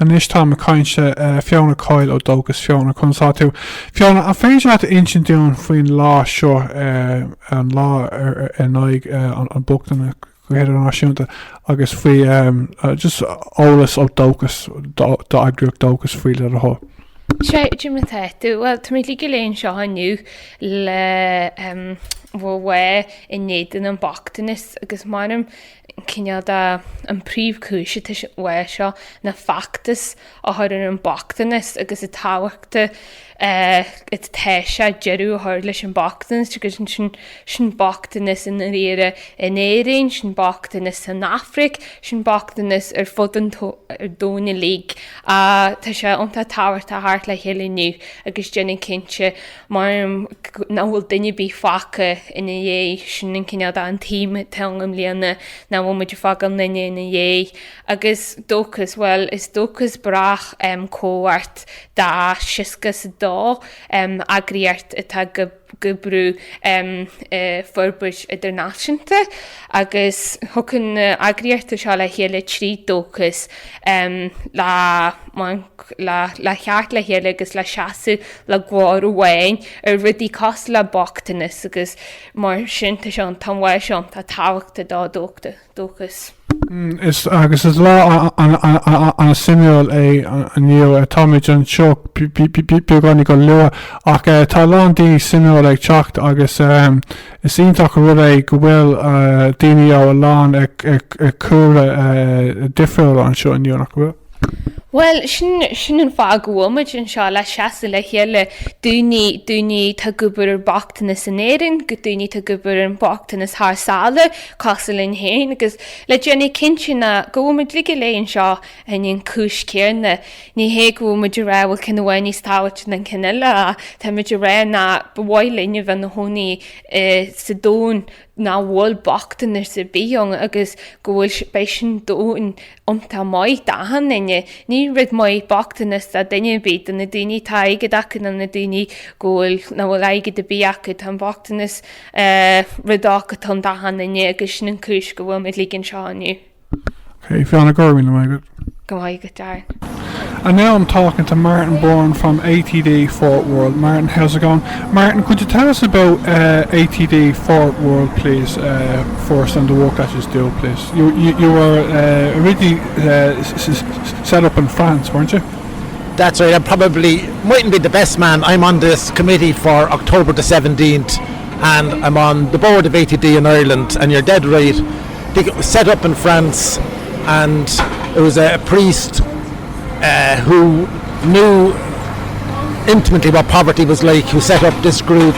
Anis tá a caiinte Fiona Coyle ó Dóchas Fiona chunsa tú. Fiona, a féidir at intin dún faoin lá seo an lá naig an Bochtaineacht Chéidir náisiúnta agus faoi just ólas ó Dóchas do agriúach Dóchas faoi le a sé Jimmy tú well tá mí go léon seo aniu le bhfu in néan an Bochtanas agus marim cinnead an príomhcúise tuis seo na factas a chuir an Bochtanas agus i táhachta i teise jeú chuir leis an Bochtanas agus sin Bochtanas in réire in éireann sin Bochtanas in Afric sin Bochtanas ar fud an dóna lí a tá sé ionta táhairt a thart le héileniu agus dénne cinse mar bhfuil duine bí facha ina dhé sin in cinnead an tíime tengam líana na bhfuil muidir fagan naine ina dhé agus Dóchas well is Dóchas brach cóhart dá siscas dá agriart atá gobrú forbuis idirnáisiúnta agus thucann agriarta seo le chéile trí Dóchas le cheart le chéile agus le seaú le gháir bhhain ar rudí cos le Bochtanas agus mar sin tá seán tamhhail seán tá táhachtta dá Dóchas. Agus is lá an simúil aniu táid an seo beagánnig go lua ach tá lándaí simúil ag teacht agus is ionach ru go bhfuil daine á lán ag cúra difriúil an seo aniu nach bhfuil. Well, sin an fá gohfuid an seo le seaasa le chéile dúní tá gobar ar Bochtanas in éireann, go dúní tá gobar an Bochtanas thsála casa linn héin, agus le déanna cinse na gohfuid lige léon seo in cúis céarna, ní hé gohfuid rá bhfuil cinna bhhain níos táhairt na cinile a tá muidir rá na bhhailíine bheith na hónaí sa dón na bhfuil Bochtanas sa bíong agus gohfuil bei sin dún ionta maiid dahan inne ní rid maiid Bochtanas a daine bit an na daoine tá aige dachan an na daoine gohfuil na bhfuil aige de bíachad an Bochtanas ridácha tan dahan inne agus sin an cúis go bhfuil mid lígin seo aniu. Okay, Fiona Gorwin, am I good? Go ahead, Darren. And now I'm talking to Martin Byrne from ATD Fort World. Martin, how's it going? Martin, could you tell us about ATD Fort World, please, first, and the work that you do, please? You were originally set up in France, weren't you? That's right. I probably mightn't be the best man. I'm on this committee for October the 17th, and I'm on the board of ATD in Ireland, and you're dead right. It was set up in France, and it was a priest who knew intimately what poverty was like, who set up this group,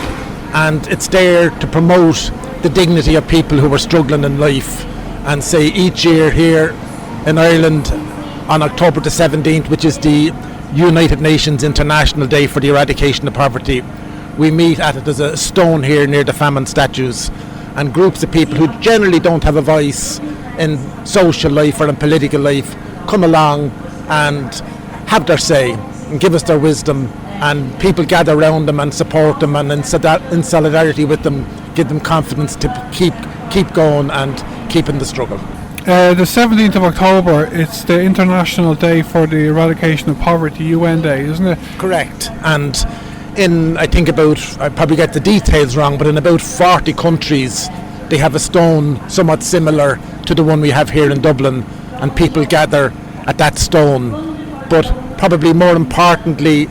and it's there to promote the dignity of people who were struggling in life. And say each year here in Ireland on October the 17th, which is the United Nations International Day for the Eradication of Poverty, we meet at it. There's a stone here near the famine statues, and groups of people who generally don't have a voice in social life or in political life come along and have their say and give us their wisdom, and people gather around them and support them, and in solidarity with them give them confidence to keep going and keep in the struggle. The 17th of October, it's the International Day for the Eradication of Poverty, UN Day, isn't it? Correct. And in, I think I probably get the details wrong, but in about 40 countries they have a stone somewhat similar to the one we have here in Dublin, and people gather at that stone. But probably more importantly,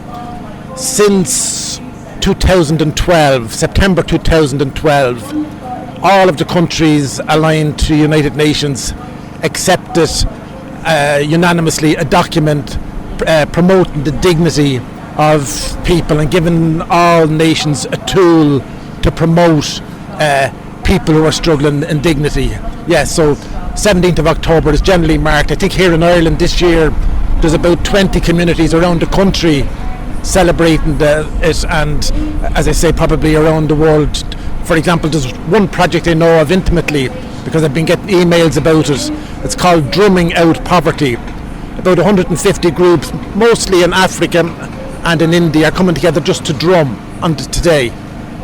since 2012, September 2012, all of the countries aligned to the United Nations accepted unanimously a document promoting the dignity of people and giving all nations a tool to promote people who are struggling in dignity. Yes, so 17th of October is generally marked. I think here in Ireland this year there's about 20 communities around the country celebrating it, and as I say, probably around the world. For example, there's one project I know of intimately because I've been getting emails about it. It's called Drumming Out Poverty. About 150 groups, mostly in Africa and in India, are coming together just to drum on today,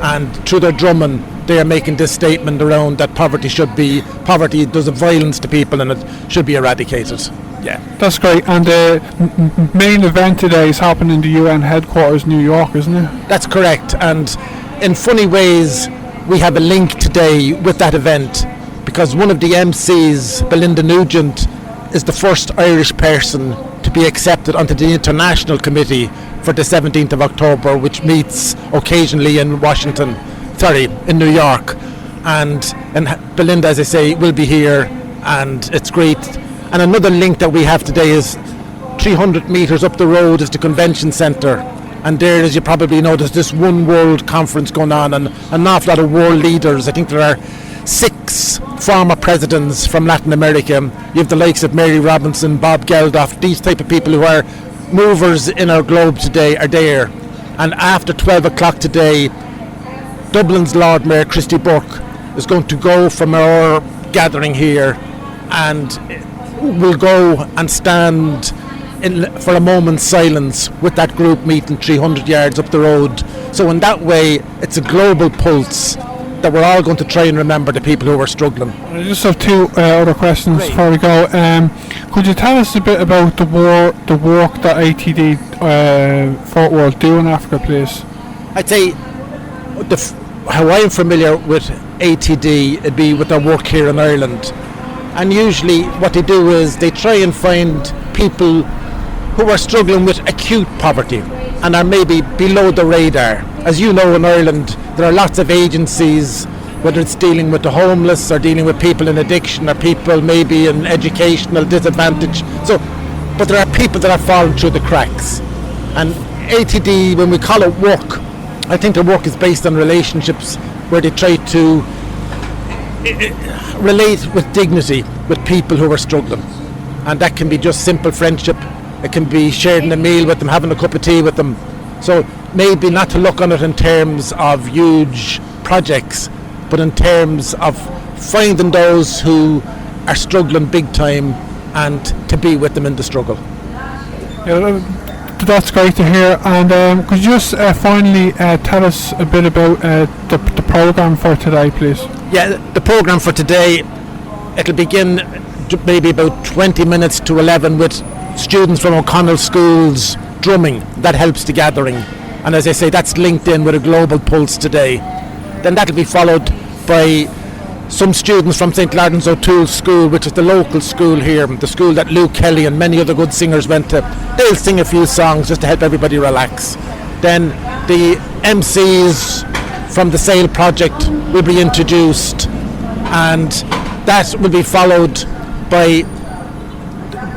and through their drumming they are making this statement around that poverty does a violence to people and it should be eradicated. Yeah. That's great. And the main event today is happening in the UN headquarters, New York, isn't it? That's correct. And in funny ways, we have a link today with that event because one of the MCs, Belinda Nugent, is the first Irish person to be accepted onto the International Committee for the 17th of October, which meets occasionally in in New York. And Belinda, as I say, will be here, and it's great. And another link that we have today is 300 metres up the road is the convention centre, and there, as you probably know, there's this One World conference going on, and an awful lot of world leaders. I think there are 6 former presidents from Latin America. You have the likes of Mary Robinson, Bob Geldof. These type of people who are movers in our globe today are there. And after 12 o'clock today, Dublin's Lord Mayor Christy Burke is going to go from our gathering here, and will go and stand for a moment's silence with that group meeting 300 yards up the road. So in that way, it's a global pulse that we're all going to try and remember the people who are struggling. I just have 2 other questions before we go. Could you tell us a bit about the work that ATD Fort World do in Africa, please? I'd say how I'm familiar with ATD, it'd be with their work here in Ireland. And usually what they do is they try and find people who are struggling with acute poverty and are maybe below the radar. As you know, in Ireland there are lots of agencies, whether it's dealing with the homeless or dealing with people in addiction or people maybe in educational disadvantage. But there are people that are falling through the cracks. And ATD, when we call it work, I think the work is based on relationships where they try to relate with dignity with people who are struggling, and that can be just simple friendship. It can be sharing a meal with them, having a cup of tea with them. So maybe not to look on it in terms of huge projects, but in terms of finding those who are struggling big time and to be with them in the struggle. Yeah, that's great to hear. And could you just finally tell us a bit about the programme for today, please? Yeah, the programme for today, it'll begin maybe about 20 minutes to 11 with students from O'Connell schools drumming. That helps the gathering. And as I say, that's linked in with a global pulse today. Then that'll be followed by some students from St. Laurence O'Toole School, which is the local school here, the school that Luke Kelly and many other good singers went to. They'll sing a few songs just to help everybody relax. Then the MCs from the Sail Project will be introduced, and that will be followed by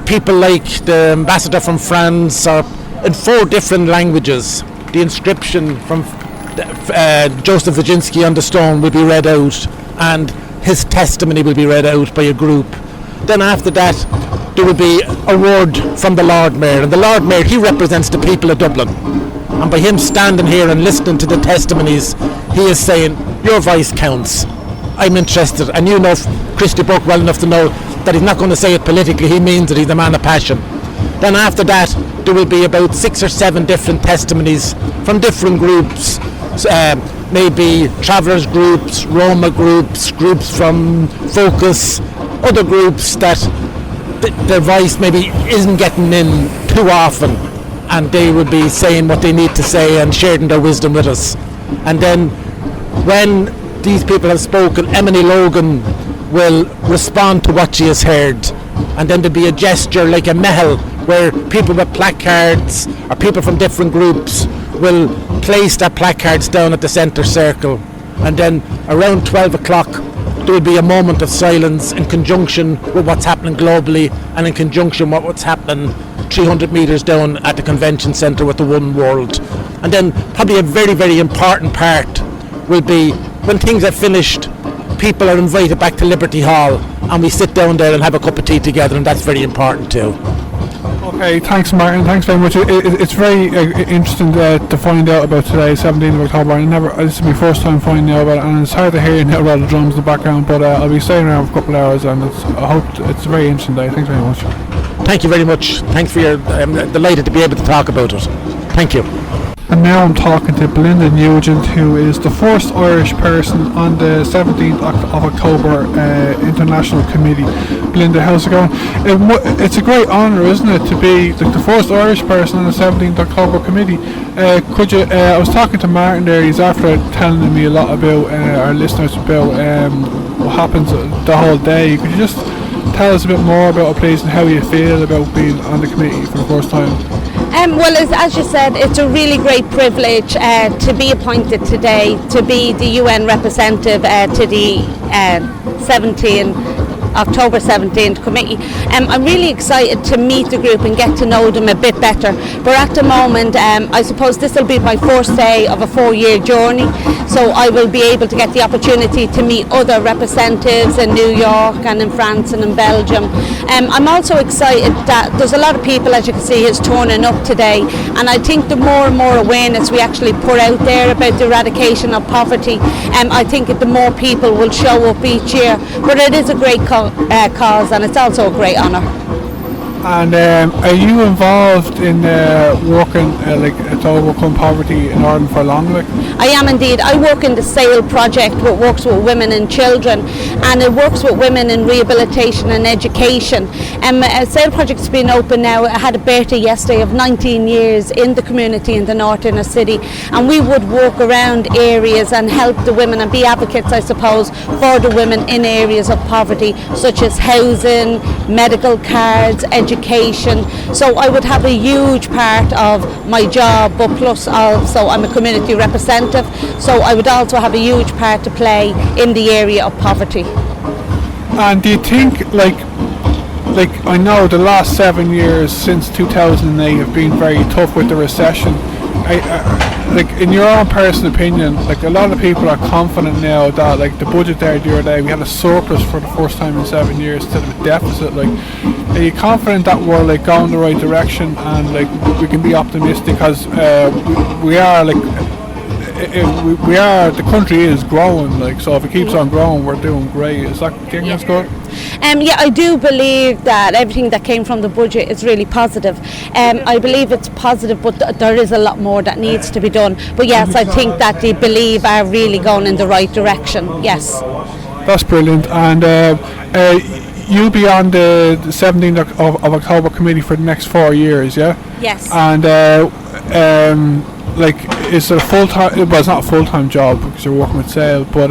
people like the ambassador from France, or in 4 different languages. The inscription from Joseph Wyszynski on the stone will be read out, and his testimony will be read out by a group. Then after that, there will be a word from the Lord Mayor, and the Lord Mayor, he represents the people of Dublin, and by him standing here and listening to the testimonies, he is saying, your voice counts. I'm interested, and you know Christy Burke well enough to know that he's not going to say it politically. He means it. He's a man of passion. Then after that, there will be about 6 or 7 different testimonies from different groups, maybe travellers groups, Roma groups, groups from Focus, other groups that their voice maybe isn't getting in too often, and they will be saying what they need to say and sharing their wisdom with us. And then when these people have spoken, Emily Logan will respond to what she has heard, and then there'll be a gesture like a mehel where people with placards or people from different groups will place their placards down at the centre circle, and then around 12 o'clock there will be a moment of silence in conjunction with what's happening globally and in conjunction with what's happening 300 metres down at the convention centre with the One World. And then probably a very, very important part will be when things are finished, people are invited back to Liberty Hall and we sit down there and have a cup of tea together, and that's very important too. Okay, thanks Martin, thanks very much. It's very interesting to find out about today, 17th of October. This is my first time finding out about it, and it's hard to hear you now the drums in the background, but I'll be staying around for a couple of hours, and I hope it's a very interesting day. Thanks very much. Thank you very much. Thanks for I'm delighted to be able to talk about it. Thank you. And now I'm talking to Belinda Nugent, who is the first Irish person on the 17th of October International Committee. Belinda, how's it going? It's a great honour, isn't it, to be like the first Irish person on the 17th October Committee. Could you? I was talking to Martin there. He's after telling me a lot about our listeners about what happens the whole day. Could you just tell us a bit more about it, please, and how you feel about being on the committee for the first time? Well, as you said, it's a really great privilege to be appointed today to be the UN representative to the October 17th committee. I'm really excited to meet the group and get to know them a bit better. But at the moment, I suppose this will be my first day of a 4-year journey, so I will be able to get the opportunity to meet other representatives in New York and in France and in Belgium. I'm also excited that there's a lot of people, as you can see, is turning up today, and I think the more and more awareness we actually put out there about the eradication of poverty, I think the more people will show up each year. But it is a great cause, and it's also a great honour. And are you involved in working to overcome poverty in Ireland for long? I am indeed. I work in the SAIL project, which works with women and children, and it works with women in rehabilitation and education. SAIL project's been open now. I had a birthday yesterday of 19 years in the community in the north inner city, and we would walk around areas and help the women and be advocates, I suppose, for the women in areas of poverty, such as housing, medical cards, education. So I would have a huge part of my job, but plus also I'm a community representative, so I would also have a huge part to play in the area of poverty. And do you think, like I know the last 7 years since 2008 have been very tough with the recession. In your own personal opinion, a lot of people are confident now that the budget there the other day, we had a surplus for the first time in 7 years instead of a deficit. Are you confident that we're going the right direction and we can be optimistic because we are the country is growing, so if it keeps on growing, we're doing great. Is that thing that's good? Yeah, I do believe that everything that came from the budget is really positive. I believe it's positive, but there is a lot more that needs to be done. But yes, I think that they believe are really going in the right direction. Yes. That's brilliant. And you'll be on the 17th of October committee for the next 4 years, yeah? Yes. And it's a full-time, well, it's not a full-time job because you're working with SAIL, but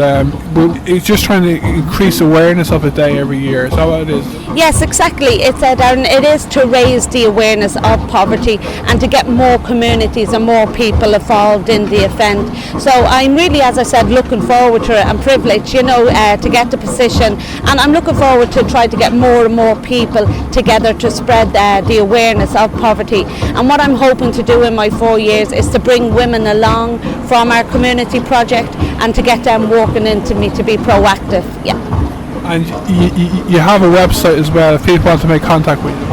it's just trying to increase awareness of the day every year. Is that what it is? Yes, exactly. Darren, it is to raise the awareness of poverty and to get more communities and more people involved in the event. So I'm really, as I said, looking forward to it and privileged, to get the position. And I'm looking forward to try to get more and more people together to spread the awareness of poverty. And what I'm hoping to do in my 4 years is to bring women along from our community project and to get them walking into me to be proactive. Yeah. And you have a website as well if people want to make contact with you.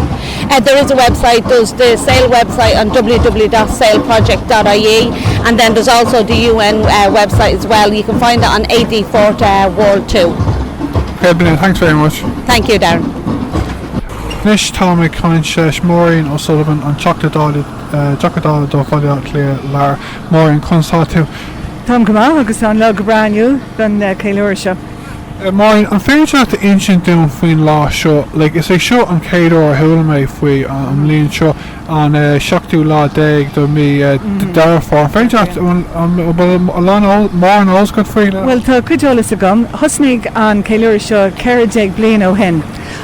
There is a website. There's the SAIL website on www.sailproject.ie, and then there's also the UN website as well. You can find it on AD Fort World 2. Okay, Belinda, thanks very much. Thank you, Darren. Nis táimid caint Maureen O'Sullivan an Teachta Dála Dóchas Lar Maureen consáú. Tom go agus an le go braniú den céileoir seo. Maureen, an féidir the ancient down faoin lá seo, is é seo an céadú thula mé faoi an líon seo an seachtú lá déag do mí Darren an féidir Maureen Osgood faoi le? Well, tá cuideolalas agam, thosnaigh an céileoir seo 40 bliain ó hin,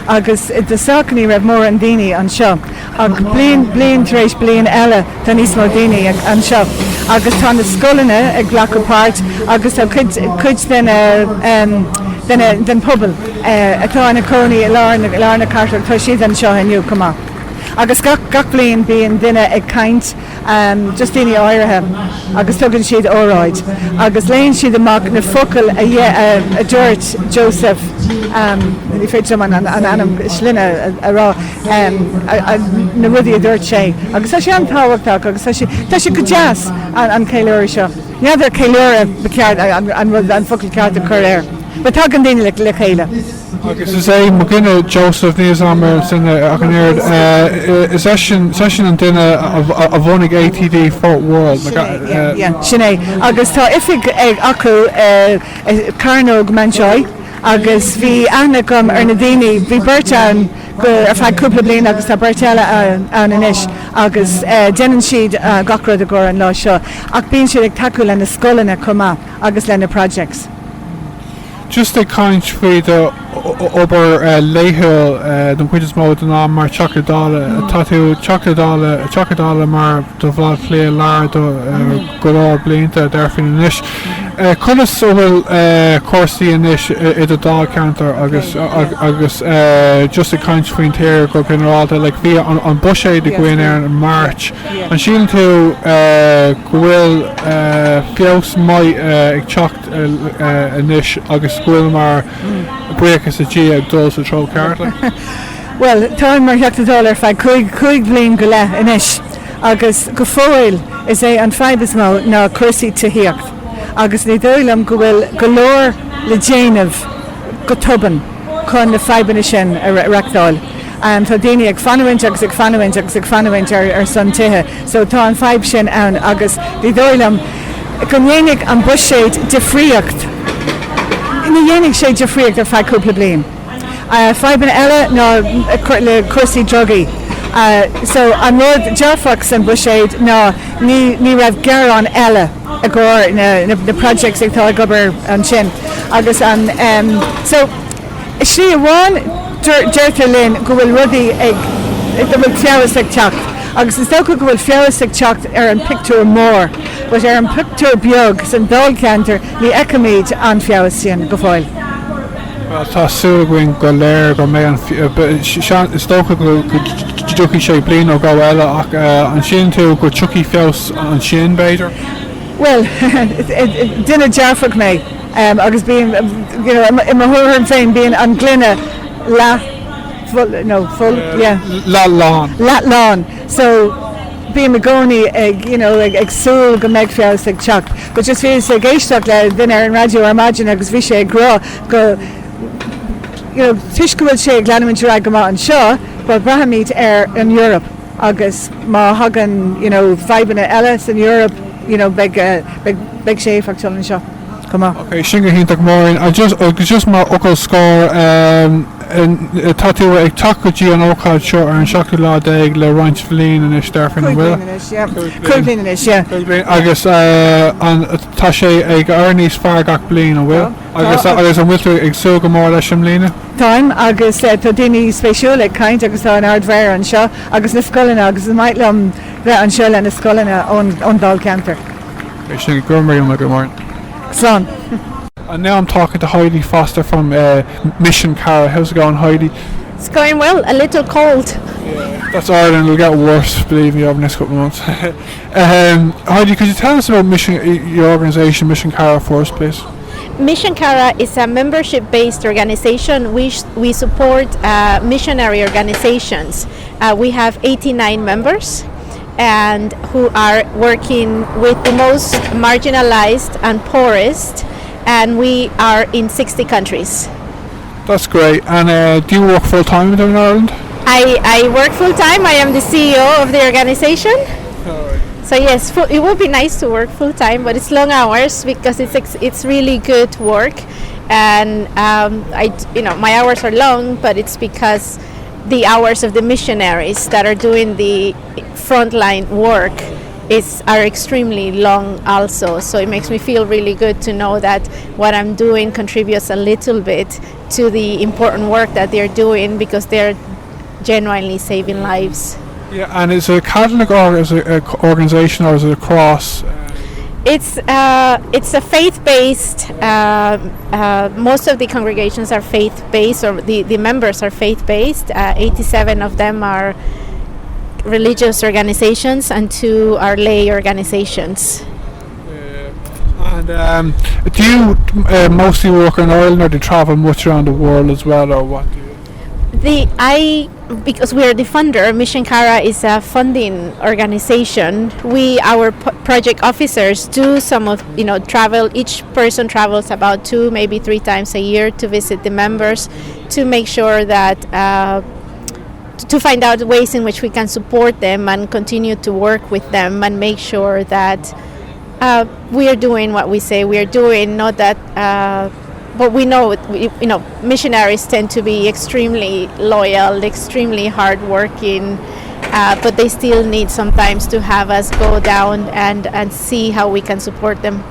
agus de sacaní raibh mór an daoine an seo, ag bliain tar éis bliain eile tá níos mó daoine an seo, agus tá na scolanna ag ghlacapáirt, agus tá cuid den pobl atá na cónaí lárna cartar tá siad an seo aniu cumá. Agus gach bliain bíon duine ag caint just daoine áirithe agus tugann siad óráid. Agus léonn siad amach na focail a dúirt Joseph í féidir an anam sline a rá na rudí a dúirt sé. Agus tá sé an táhachtach agus tá sé go jazz an céileoir seo. Neadidir céileoir an focail ceart a chur air. But tá gan daine le chéile. Agus is é Mhuin Joseph níos amar sin ach an éard is session an duine a bhónig ATD Fort World. Sinné, agus tá ifig ag acu carnóg manseoid, agus bhí ana gom ar na daine, bhí Bertan go ar feadh cúpla bliain agus tá Bertella an inis, agus déanann siad gachrad a gcóir an lá seo, ach bíonn siad ag takeú le na scolanna cumá agus le na projects. Just a kaint faoid ober léhil don cuidas mód an am mar chocolate tatú chocolate mar do bhlád lé lá go blianta derfin inis. Conas bhfuil cuasaí inis I a dá counter agus just a kaint faoin tíir go generalta le bhí an buséid de gcuin ar an March. An sílan tú bhfuil fios mai ag teacht inis agus bhfuil mar buchas a dí ag dul sa tro cartla. Well, tá mar heachtadáil ar feadh chuig bliain go le inis, agus go fóil is é an feibas mó ná cuasaí tuíocht. Agus ní dóilm go bhfuil go leor le déanamh go tuban chun na feibanna sin ar reachtáil. Tá daine ag fanhaint agus ag fanhaint ar san tuthe, so tá an feib sin ann agus ní dóilm go dhéananig an buséid difríocht. Ina dhéananig sé difríocht ar feadh cúpla bliain. Feibanna eile ná le cuasaí drogaí. So an rud dearfach san buséid ná ní raibh gearán eile a gcóir na projects ag tá gobar an sin. Agus an so sí bháin deirtar linn go bhfuil rudaí ag bhfuil fiabhas ag teacht. Agus is tócha go bhfuil fiabhas ag teacht ar an pictiúr mór, but ar an pictiúr beag san dul cantar ní eicimid an fiabhas sin go fáil. Tá suúgain go léir go mé an is tócha go dúchaí sé blian ó gá eile ach an sin tú go tuí fios an sin beidir? Well, duine dearfach mé agus bíon I thuair féin bíon an glunne Latláin. So bíon na gcónaí ag súil go méid fios ag teacht. Go just bhí sé géisteach le duine ar an radio Armagin agus bhí sé ag grá go tuis go bhfuil sé ag leanúint go má an seo, ba brahamíd ar an Europe agus má hagan feibanna eile in Europe big sé factul an seo. Come on. Okay, singa híntaach Maureen, just mar ocail scór tatú ag tacutí an ócáid seo ar an seachtú lá déag le roinnt bhlín in is derfin an bhfuil. Cúblin in is, yeah. Agus tá sé ag níos fearr gach blian an bhfuil. Agus an bhfuil ag sú go mór leis an mlína. Táim agus tá daoine spéisiúla caint agus tá an ardmhéir an seo agus na scolanna agus might lom bheith an seo le na scolanna ón dal cantar. Okay, singa gurmaíon le go mór. Slán. And now I'm talking to Heydi Foster from Misean, Cara. How's it going, Heydi? It's going well, a little cold. Yeah, that's Ireland. It'll get worse, believe me, over the next couple of months. Heydi, could you tell us about your organisation, Misean Cara, first, please? Misean Cara is a membership-based organization which we support missionary organizations. We have 89 members and who are working with the most marginalized and poorest, and we are in 60 countries. That's great. And do you work full-time in Ireland? I work full-time. I am the CEO of the organization. So yes, it would be nice to work full-time, but it's long hours because it's really good work, and my hours are long, but it's because the hours of the missionaries that are doing the frontline work are extremely long also. So it makes me feel really good to know that what I'm doing contributes a little bit to the important work that they're doing, because they're genuinely saving lives. Yeah, and is it a Catholic or is it an organisation or is it a cross? It's a faith-based. Most of the congregations are faith-based, or the members are faith-based. 87 of them are religious organizations and 2 are lay organizations. And do you mostly work in Ireland, or do you travel much around the world as well, or what do you? Because we are the funder, Mission Cara is a funding organization. Our project officers do some of, travel. Each person travels about 2, maybe 3 times a year to visit the members, to make sure that, to find out ways in which we can support them and continue to work with them and make sure that we are doing what we say we are doing. Not that. But we know, missionaries tend to be extremely loyal, extremely hardworking, but they still need sometimes to have us go down and see how we can support them.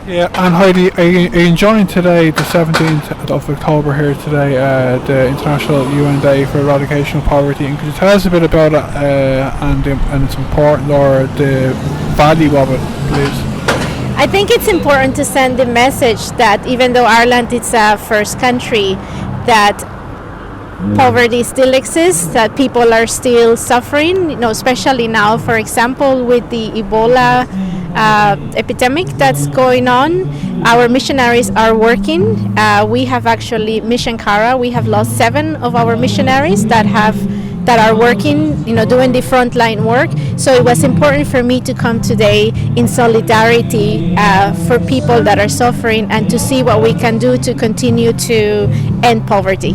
Yeah, and Heydi, are you enjoying today, the 17th of October here today, the International UN Day for Eradication of Poverty? And could you tell us a bit about it and its importance or the value of it, please? I think it's important to send the message that even though Ireland is a first country, that poverty still exists, that people are still suffering, especially now, for example, with the Ebola epidemic that's going on. Our missionaries are working. We have actually, Mission Cara, we have lost 7 of our missionaries that are working, doing the frontline work. So it was important for me to come today in solidarity for people that are suffering and to see what we can do to continue to end poverty.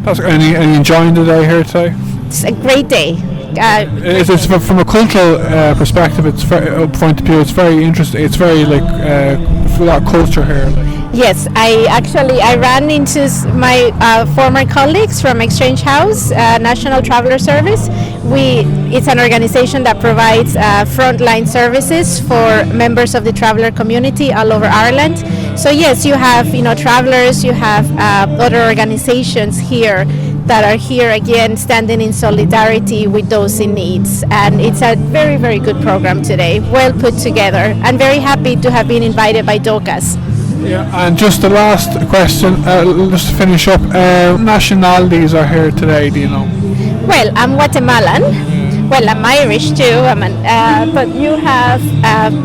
Are you enjoying the day here today? It's a great day. It's from a cultural perspective, it's very, point of view, it's very interesting. It's very full of culture here. Yes, I ran into my former colleagues from Exchange House, National Traveller Service. It's an organization that provides frontline services for members of the traveller community all over Ireland. So yes, you have travellers, you have other organizations here that are here again standing in solidarity with those in needs, and it's a very, very good program today, well put together, and very happy to have been invited by Dóchas. Yeah, and just the last question, just to finish up, nationalities are here today, do you know? Well, I'm Guatemalan. Well, I'm Irish too, but you have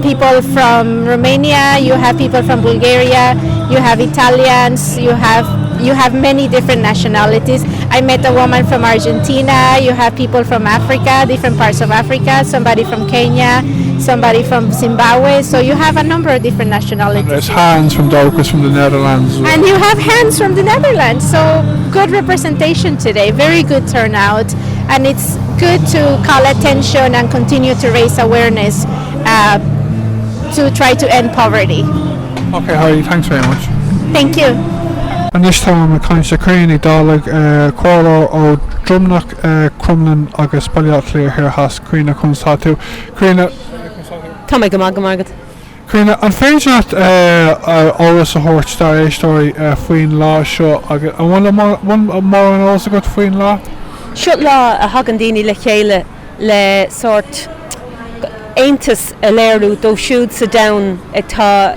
people from Romania, you have people from Bulgaria, you have Italians, you have many different nationalities. I met a woman from Argentina, you have people from Africa, different parts of Africa, somebody from Kenya, somebody from Zimbabwe, so you have a number of different nationalities. And there's Hans from Dóchas from the Netherlands. And you have Hans from the Netherlands, so good representation today, very good turnout, and it's good to call attention and continue to raise awareness to try to end poverty. Okay, Heydi, thanks very much. Thank you. And this time I'm kind of Críona Ní Dhálaigh, Coyle ó Drumnach, Crumlin agus Belinda here has Críona comes to Críona. Tá go Margaret. Críona, an féidir áras a hort star story faoin lá seo agus one more and also got faoin lá. Shut lá a hagan daoine le chéile le sort Aontas a léirú dó siúd sa down atá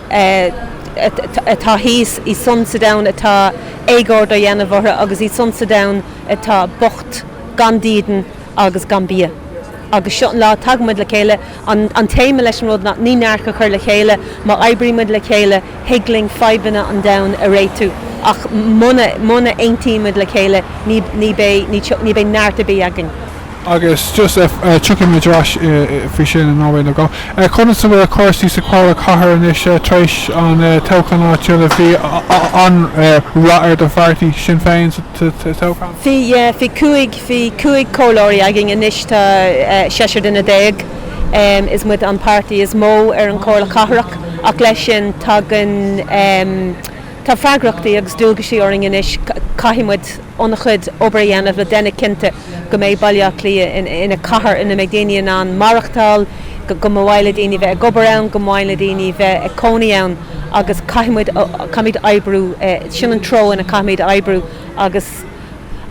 híos í sun sa down atá éigord a dhéanamh agus í sun sa down atá bocht gan díden agus gan bia. Agus seo lá tagmuid le chéile an téime leis an rud ní nearcha chuir le chéile má eibrímuid le chéile higling feibanna an down a réitú ach muna eintímuid le chéile ní bé nearta bí agin. Agus just chucking me Josh fi sin in Norway go. Conan some of course these quite car and this trash on Taucan actually fi on ratter the party Sinn Féin to Taucan. Fi cuig cólóirí agin inista Sheshard in a dag is with an party is Mo an Coyle Caharach ach leis sin tagan tá fragrachtaí agus dúlgaí oring inis caihimid onachud obair le denna cinnte go méid bailach lia ina cahar ina méid daine an marachtal go mhaile daoine bheith gobarán go mhaile daoine bheith cónaíann agus caihimid camid ebrú sin an tro ina camid ebrú agus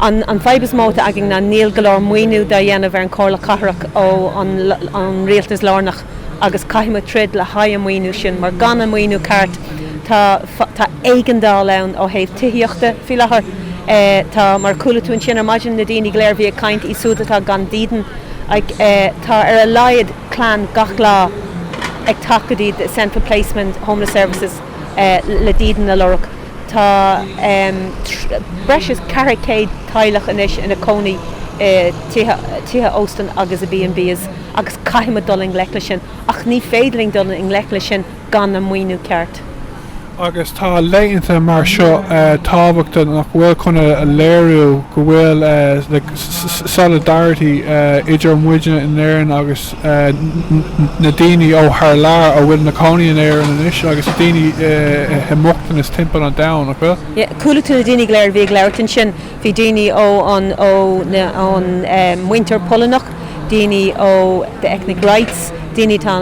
an fibres móta agin na níl golóir Mhuinú da dhéanamh ar an Coyle Caharach ó an rialtas lárnach agus caihimid trid le haidh Mhuinú sin mar gan an Mhuinú cart tá éigendá len ó héh tuíochta fi lethar tá mar coolla tún sin imagine na daoine léir bhí a caint í súdatá gan díden tá ar a laiad clán gach lá ag tacadí the Central Placement Homeless Services le díden na lorach tá breis caricéid tailech inis ina cónaí tithe óstan agus a B&Bs agus caiime dul in ghleicla sin ach ní féidiring dul in ghleicla sin gan na Mhuinú ceart. Agus tá leighanta mar seo tábhachta nach bhfuil chuna a léirú go bhfuil solidarity idir muide in éireann agus na daoine ó thar lear ó bhfuil na cónaí in éireann inis agus na daoine himachtain is timpeall an domhan nach bhfuil? Cúla tú na daoine léir bhí léirtain sin bhí daoine ó Winter Pollinach, daoine ó the Ethnic Rights, daoine tá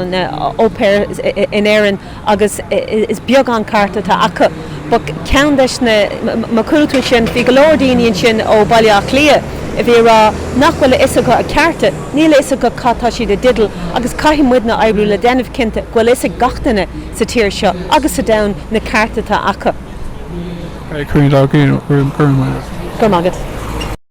ópéir in éireann agus is beag an carta tá acu. But ceann leis má cúilú sin bhí go leor daoine sin ó bailíoch lia a bhí rá nach bhfuil isaga a carta, níl isaga catá siad a didal agus caithim muid na éibriú le déanamh cinnte bhfuil is gachtainna sa tíir seo agus sa damn na carta tá acu. Críona Ní Dhálaigh, Go magad.